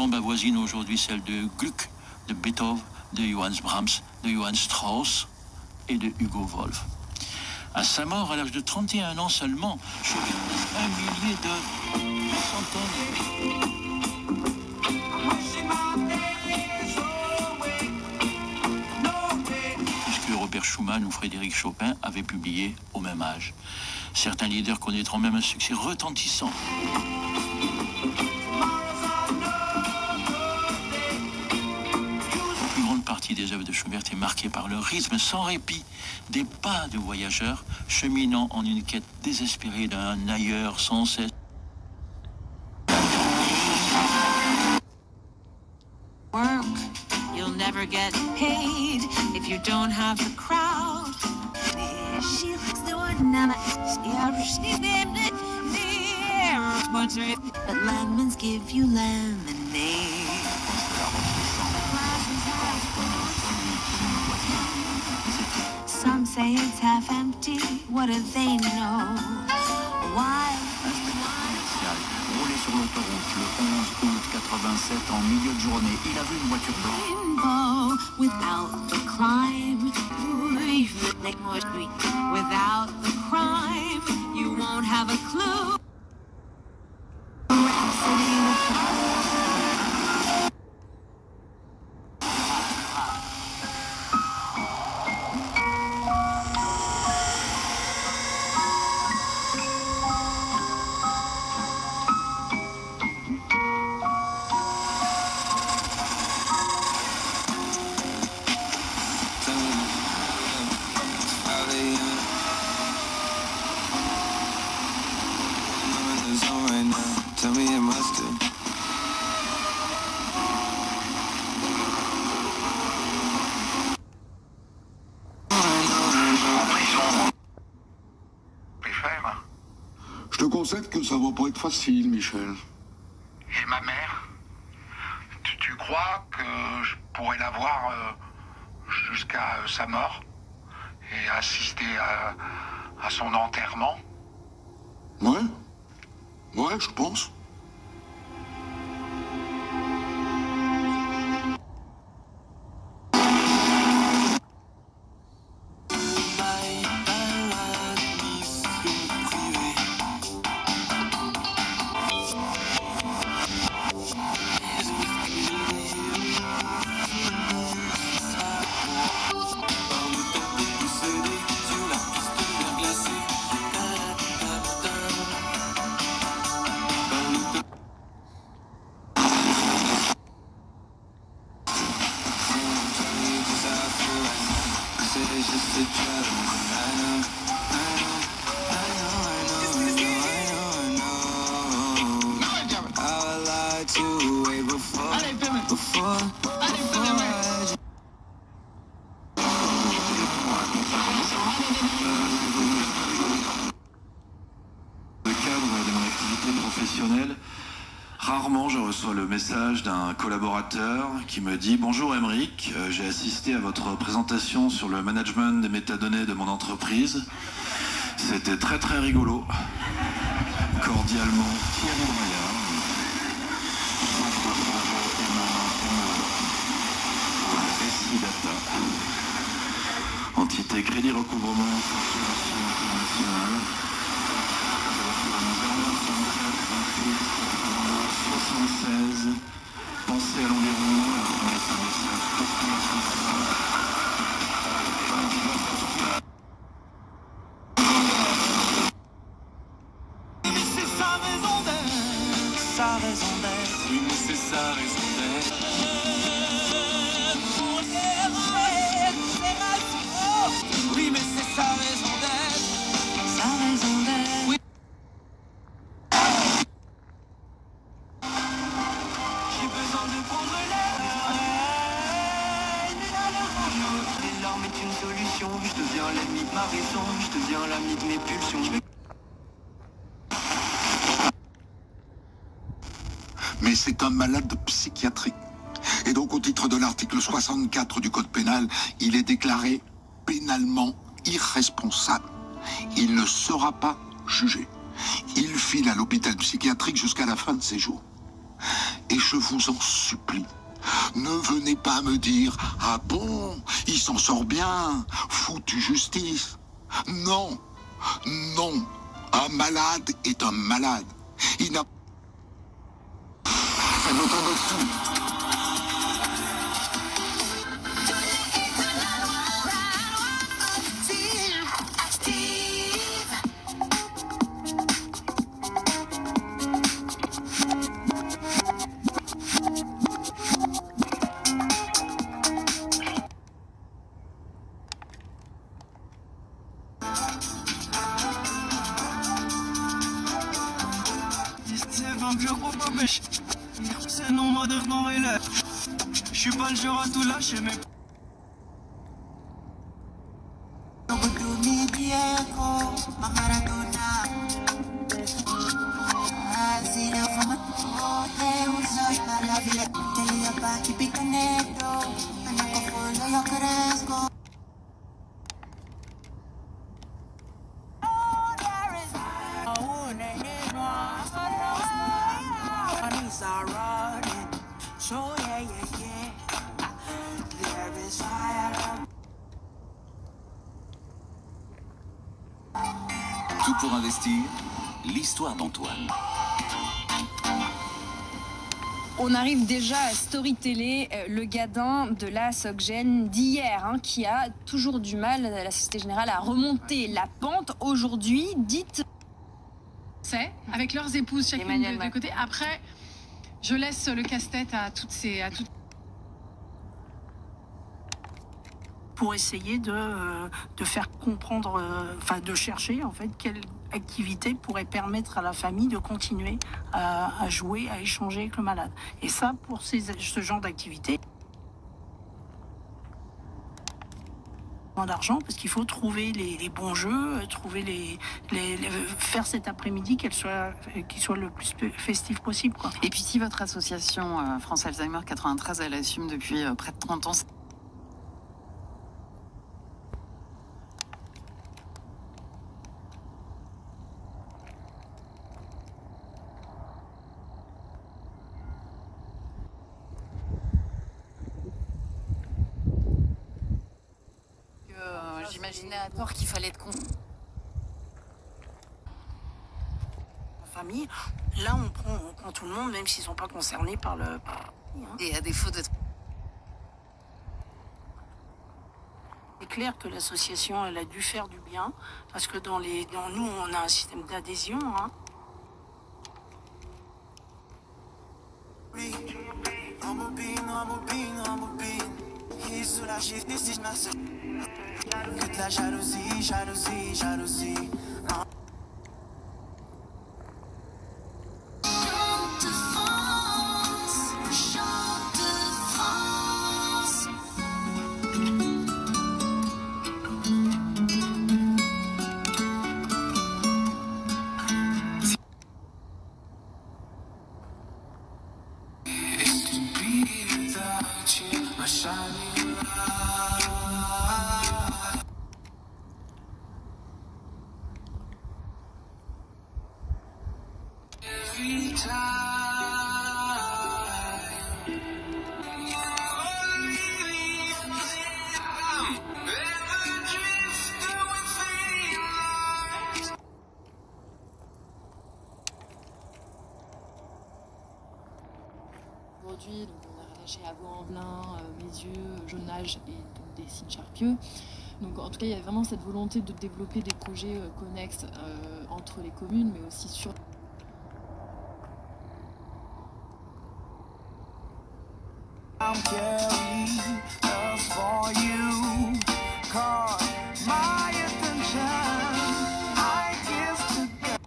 tombe avoisine aujourd'hui celle de Gluck, de Beethoven, de Johannes Brahms, de Johann Strauss et de Hugo Wolf. À sa mort, à l'âge de 31 ans seulement, Chopin a un millier d'œuvres, centaines. Puisque Robert Schumann ou Frédéric Chopin avaient publié au même âge. Certains leaders connaîtront même un succès retentissant. La plus grande partie des œuvres de Schubert est marquée par le rythme sans répit des pas de voyageurs cheminant en une quête désespérée d'un ailleurs sans cesse. Work, you'll never get paid if you don't have the crowd. She likes the one and but lemons give you lemonade. Some say it's half empty. What do they know? Why? Roulé sur l'autoroute le 11 août 87 en milieu de journée. Il a vu une voiture blanche. Rainbow without the climb. Without the crime, you won't have a clue. Je te concède que ça va pas être facile, Michel. Et ma mère? Tu crois que je pourrais la voir jusqu'à sa mort et assister à son enterrement? Ouais. Ouais, je pense. Rarement je reçois le message d'un collaborateur qui me dit « Bonjour Aymeric, j'ai assisté à votre présentation sur le management des métadonnées de mon entreprise. C'était très très rigolo. Cordialement, Thierry Braillard. Data. Entité Crédit Recouvrement Facturation Internationale. 76, pensez à l'environnement, Mais c'est sa raison d'être, sa raison d'être, oui mais c'est sa raison d'être. Oui mais c'est sa raison d'être, sa raison d'être. Oui. J'ai besoin de prendre l'air. Les larmes est une solution. Je deviens l'ennemi de ma raison. Je deviens l'ami de mes pulsions. Mais c'est un malade psychiatrique. Et donc, au titre de l'article 64 du Code pénal, il est déclaré pénalement irresponsable. Il ne sera pas jugé. Il file à l'hôpital psychiatrique jusqu'à la fin de ses jours. Et je vous en supplie, ne venez pas me dire « Ah bon, il s'en sort bien, foutu justice ». Non, non, un malade est un malade. Il n'a... Ça dépend de tout. C'est non mode non relais. Je suis pas le genre à tout lâcher mais Tout pour investir, l'histoire d'Antoine. On arrive déjà à Storyteller, le gadin de la SocGen d'hier, hein, qui a toujours du mal, la Société Générale, à remonter la pente. Aujourd'hui, dites... C'est avec leurs épouses, chacune de côté. Après, je laisse le casse-tête à toutes ces... Pour essayer de faire comprendre, enfin de chercher en fait quelle activité pourrait permettre à la famille de continuer à jouer, à échanger avec le malade. Et ça, pour ce genre d'activité, d'argent parce qu'il faut trouver les bons jeux, trouver faire cet après-midi qu'il soit le plus festif possible, quoi. Et puis si votre association France Alzheimer 93, elle assume depuis près de 30 ans... J'imaginais à tort qu'il fallait être con. Famille, là on prend tout le monde, même s'ils ne sont pas concernés par le... Et à défaut d'être... C'est clair que l'association, elle a dû faire du bien, parce que dans nous, on a un système d'adhésion, hein. Que de la jalousie, jalousie, jalousie. Chante France, chante France. It's to be without you, my shining light. Every time you leave, ever drift with light. Aujourd'hui, donc on a relâché à Vaux-en-Velin, Mézieux, Jonage et donc des sites Charpieux. Donc en tout cas, il y a vraiment cette volonté de développer des projets connexes entre les communes, mais aussi sur... I'm carrying us for you. Caught my attention. I kissed the girl.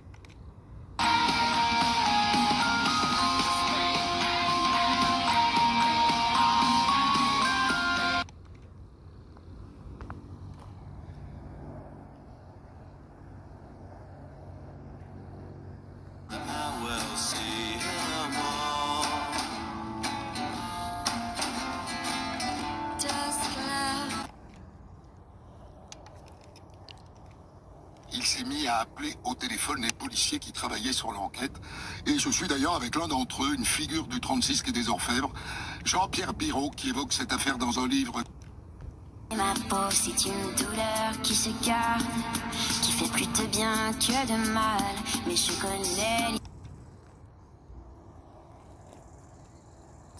s'est mis à appeler au téléphone les policiers qui travaillaient sur l'enquête. Et je suis d'ailleurs avec l'un d'entre eux, une figure du 36 quai des Orfèvres, Jean-Pierre Biraud, qui évoque cette affaire dans un livre. Ma peau, c'est une douleur qui se garde, qui fait plus de bien que de mal, mais je connais...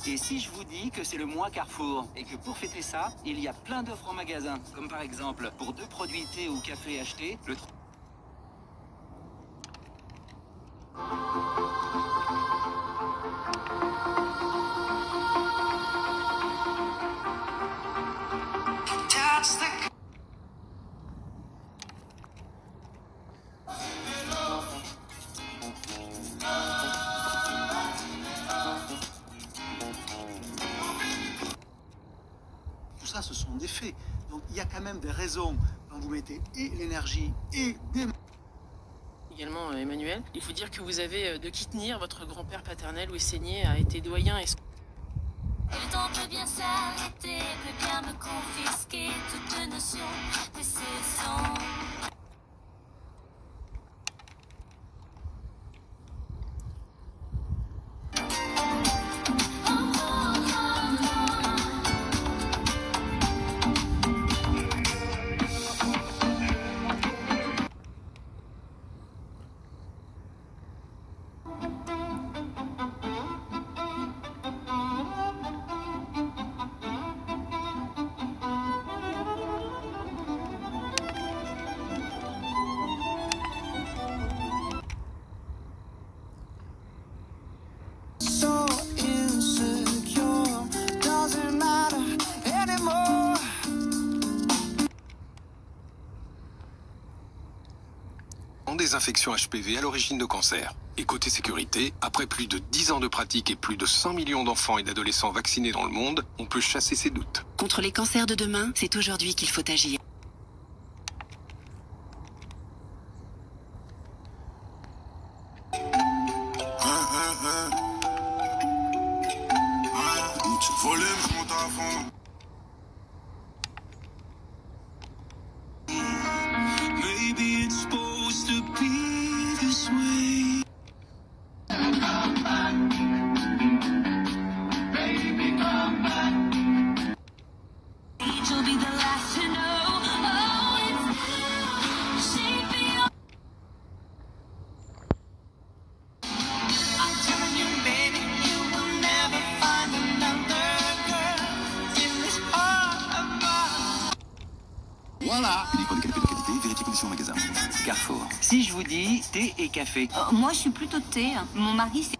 Et si je vous dis que c'est le mois Carrefour, et que pour fêter ça, il y a plein d'offres en magasin, comme par exemple, pour 2 produits thé ou café achetés, le... Tout ça, ce sont des faits. Donc il y a quand même des raisons quand vous mettez et l'énergie et des... Également Emmanuel, il faut dire que vous avez de qui tenir. Votre grand-père paternel, Louis Seigné, a été doyen et... Le temps peut bien s'arrêter, peut bien me confisquer toute notion de saison. So insecure, doesn't matter anymore. En désinfection HPV à l'origine de cancer. Et côté sécurité, après plus de 10 ans de pratique et plus de 100 millions d'enfants et d'adolescents vaccinés dans le monde, on peut chasser ses doutes. Contre les cancers de demain, c'est aujourd'hui qu'il faut agir. Maybe it's supposed to be this way. Baby, come back. You'll be the last to know. Oh, it's shaping up. I'm telling you, baby, you will never find another girl in this heart of mine. Voilà. Uniquement des canapés de qualité, vérifiez conditions en magasin. Carrefour. Si je vous dis thé et café. Moi, je suis plutôt thé. Mon mari, c'est...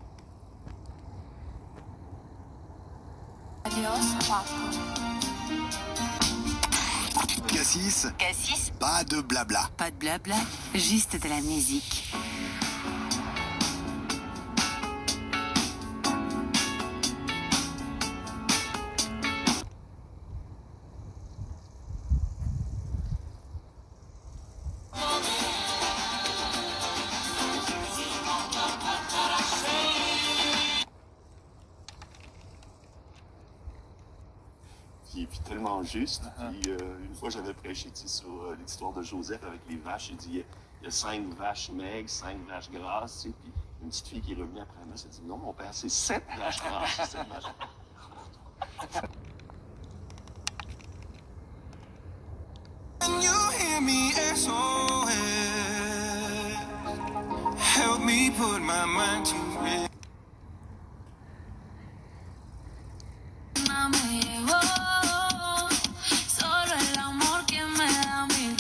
Cassis. Cassis, Pas de blabla. pas de blabla, juste de la musique. Puis tellement juste. Puis une fois, j'avais prêché sur l'histoire de Joseph avec les vaches. Il dit il y a 5 vaches maigres, 5 vaches grasses. Tu sais, puis une petite fille qui est revenue après moi, elle dit non, mon père, c'est 7 vaches grasses. 7 vaches. Can you hear me, SOS? Help me put my mind to it. Me llevó solo el amor que me da mi...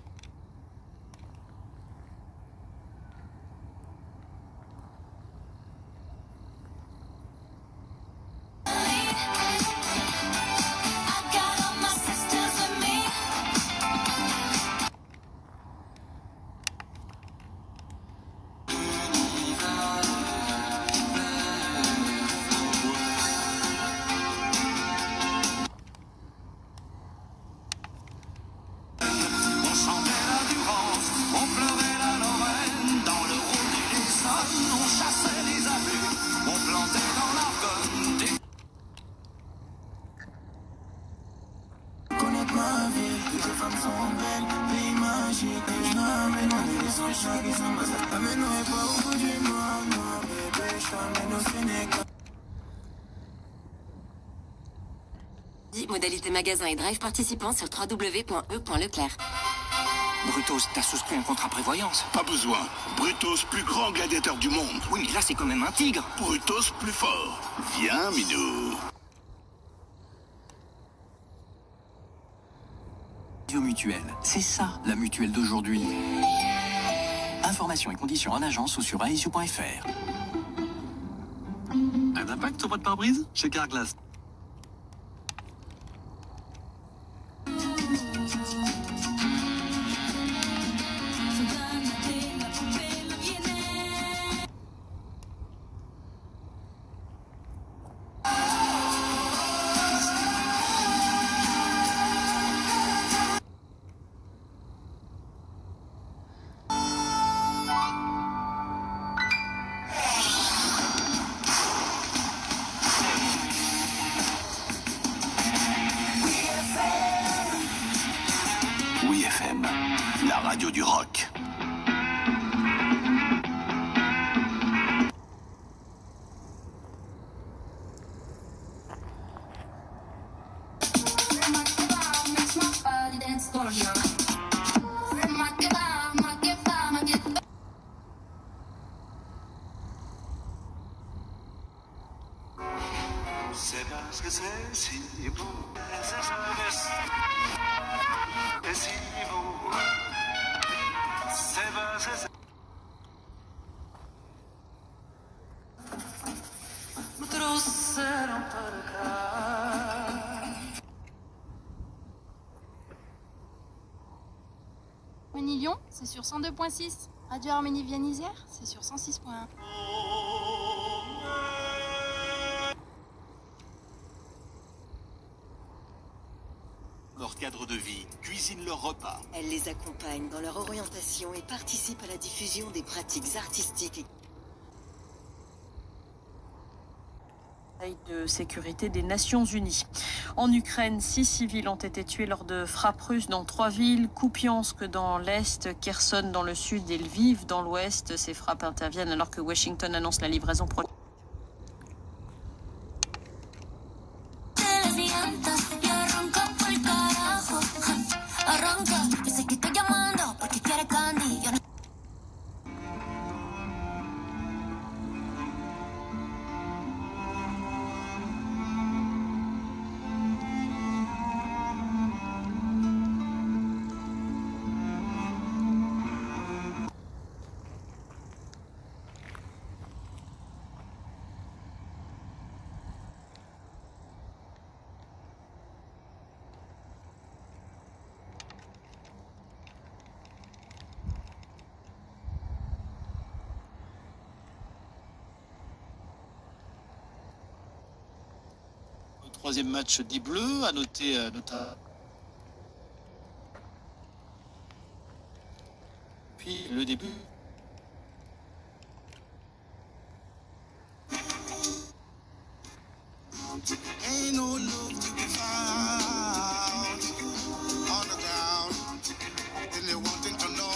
I got all my sisters with me. On chantait la Durance, on pleurait la Lorraine. Dans le Rhône et l'Essonne, on chassait les abus, on plantait dans l'Argonne des... Connaître ma vie, toutes les femmes sont belles, pays magique, et je t'amène dans des sensations qui sont basses. T'amènerai pas au bout du monde, non, bébé, je t'amène au Sénégal. Modalité magasin et drive participants sur www.e.leclerc. Brutos, t'as souscrit un contrat prévoyance. Pas besoin. Brutos, plus grand gladiateur du monde. Oui, mais là, c'est quand même un tigre. Brutos, plus fort. Viens, Minou. Mutuelle, c'est ça la mutuelle d'aujourd'hui. Informations et conditions en agence ou sur aesio.fr. Un impact au bois de pare-brise chez Carglass. Oui FM, la radio du rock. C'est parce que c'est si beau, c'est si beau, c'est parce que c'est... Trop seul en pas le cas. Arménie-Lyon, c'est sur 102.6. Radio Arménie-Vienne-Isère, c'est sur 106.1. Leur cadre de vie, cuisine leur repas. Elle les accompagne dans leur orientation et participe à la diffusion des pratiques artistiques. De sécurité des Nations Unies. En Ukraine, 6 civils ont été tués lors de frappes russes dans 3 villes, Kupiansk dans l'est, Kherson dans le sud et Lviv dans l'ouest. Ces frappes interviennent alors que Washington annonce la livraison prochaine. Troisième match des Bleus, à noter notamment. Puis le début. Ain't no love to be found on the ground. Really wanting to know.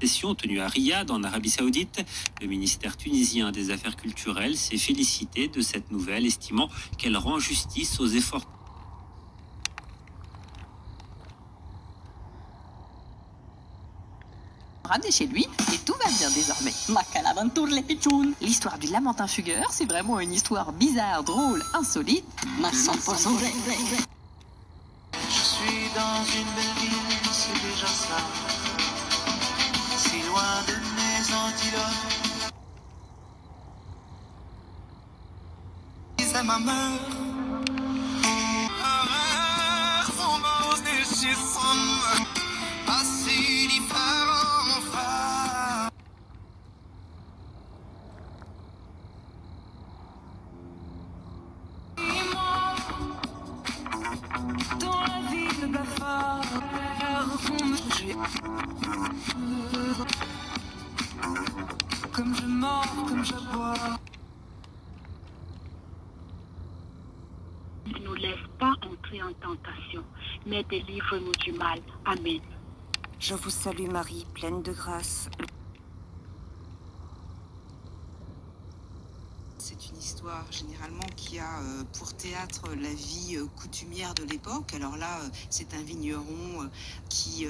Session tenue à Riyad, en Arabie Saoudite, le ministère tunisien des Affaires culturelles s'est félicité de cette nouvelle, estimant qu'elle rend justice aux efforts. Ramené chez lui et tout va bien désormais. Macalaventure les pitchouns. L'histoire du lamentin fugueur, c'est vraiment une histoire bizarre, drôle, insolite, mais 100% vraie. Je suis dans une belle ville, c'est déjà ça. Si loin de mes antilopes. C'est ma mère. Son mort chez son assez différent, frère. Dans la vie de blafard, comme je mords, comme j'aboie. Ne nous laisse pas entrer entrer en tentation, mais délivre-nous du mal. Amen. Je vous salue Marie, pleine de grâce. C'est une histoire généralement qui a pour théâtre la vie coutumière de l'époque. Alors là, c'est un vigneron qui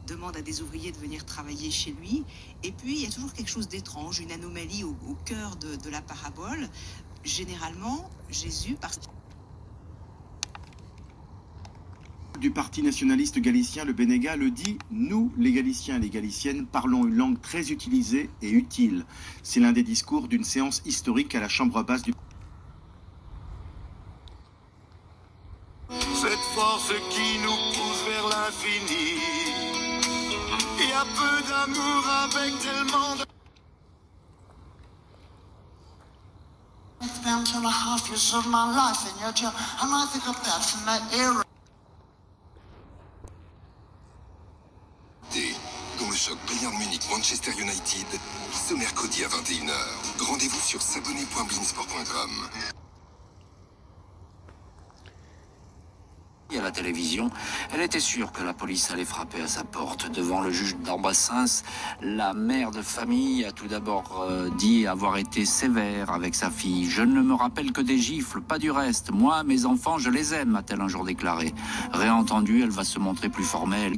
demande à des ouvriers de venir travailler chez lui. Et puis, il y a toujours quelque chose d'étrange, une anomalie au cœur de la parabole. Généralement, Jésus, parce du parti nationaliste galicien, le Bénéga, le dit, nous, les Galiciens et les Galiciennes, parlons une langue très utilisée et utile. C'est l'un des discours d'une séance historique à la chambre basse du... Cette force qui nous pousse vers l'infini. Il y a peu d'amour avec tellement de... It's been 2.5 years of my life in your jail, and I think of that from that era. Dont le choc Bayern Munich-Manchester United, ce mercredi à 21h. Rendez-vous sur s'abonner.beansport.com. À la télévision, elle était sûre que la police allait frapper à sa porte. Devant le juge d'Ambassins, la mère de famille a tout d'abord dit avoir été sévère avec sa fille. « Je ne me rappelle que des gifles, pas du reste. Moi, mes enfants, je les aime », a-t-elle un jour déclaré. Réentendue, elle va se montrer plus formelle.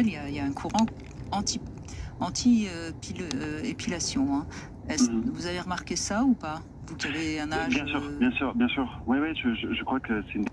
Il y a un courant anti-épilation. Hein. Vous avez remarqué ça ou pas? Vous qui avez un âge... Bien sûr. Oui, je crois que c'est une...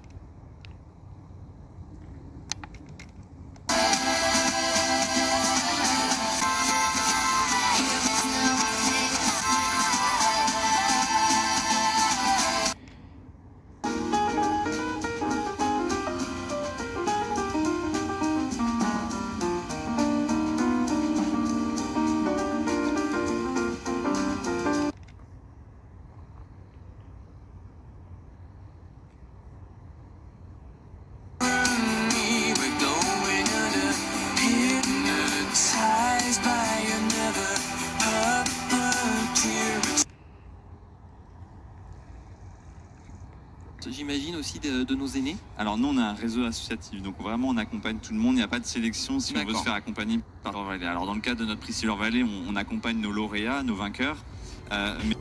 J'imagine aussi de nos aînés. Alors nous on a un réseau associatif, donc vraiment on accompagne tout le monde, il n'y a pas de sélection si on veut se faire accompagner par Silver Valley. Alors dans le cadre de notre prix Silver Valley, on accompagne nos lauréats, nos vainqueurs. Mais...